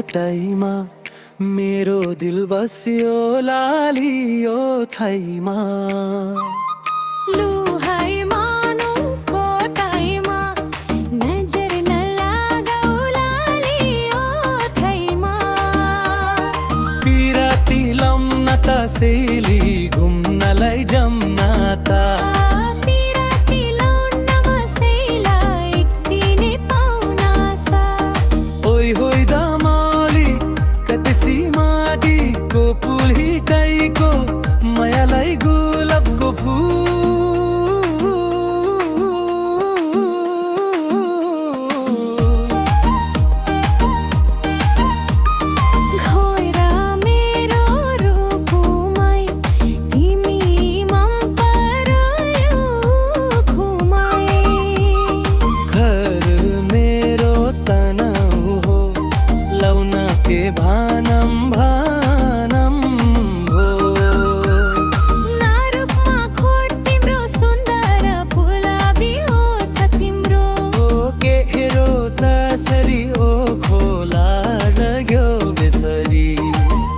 कोटैमा मेरो दिल बस्यो लालियो छैमा। लु है मानौ कोटैमा नजर नलागौ लालियो छैमा। पिराती लाउन त सेली घुम्नलाई जम्ना त। पिराती लाउन मसैलाई एक दिने पाउना सा। ओइ होइ दमाली कतसी माडीको पुल हिटाइको मायालाई गुलाबको फुल। घोएर मेरो रूपमै तिमी मन परायौ खुमै। घर मेरो तनाउ हो लाउन के भानम भानम हो। नारूपमा खोट तिम्रो सुन्दर फुलाबी ओठ तिम्रो। के हेरो तसरी ओ खोला लाग्यो बेसरी।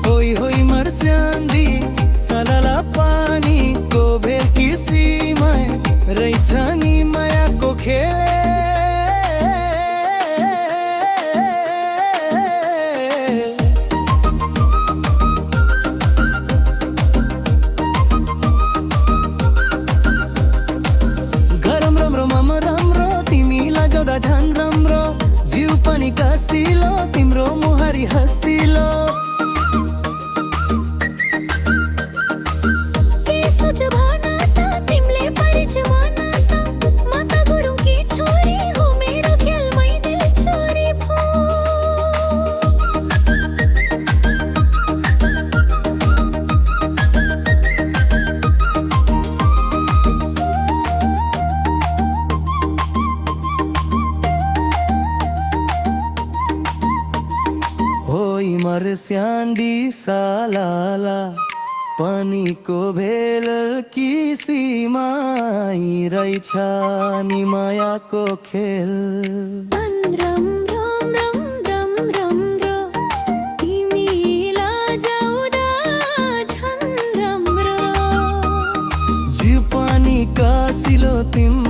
होइ होइ मर्स्याङ्दी सलला पानीको भेकी सीमा रहेछ नि मायाको खेल। गरम राम्रो मम राम्रो तिमीलाई जाँदा झन् राम्रो। जिउ पनि कसिलो तिम्रो मुहारी हँसिलो। के सोच भन त तिमीले परिछ मन त। म त गुरुङकी छोरी हो मेरो ख्यालमै दिल चोरी भो। होइ मर्स्याङ्दी सालाला पानीको भेल किसीमा रहेछ नि मायाको खेल। रम रम रम रम रम र तिमीलाई जाउँदा झन् राम्रो। जिउ पनि कसिलो तिम्रो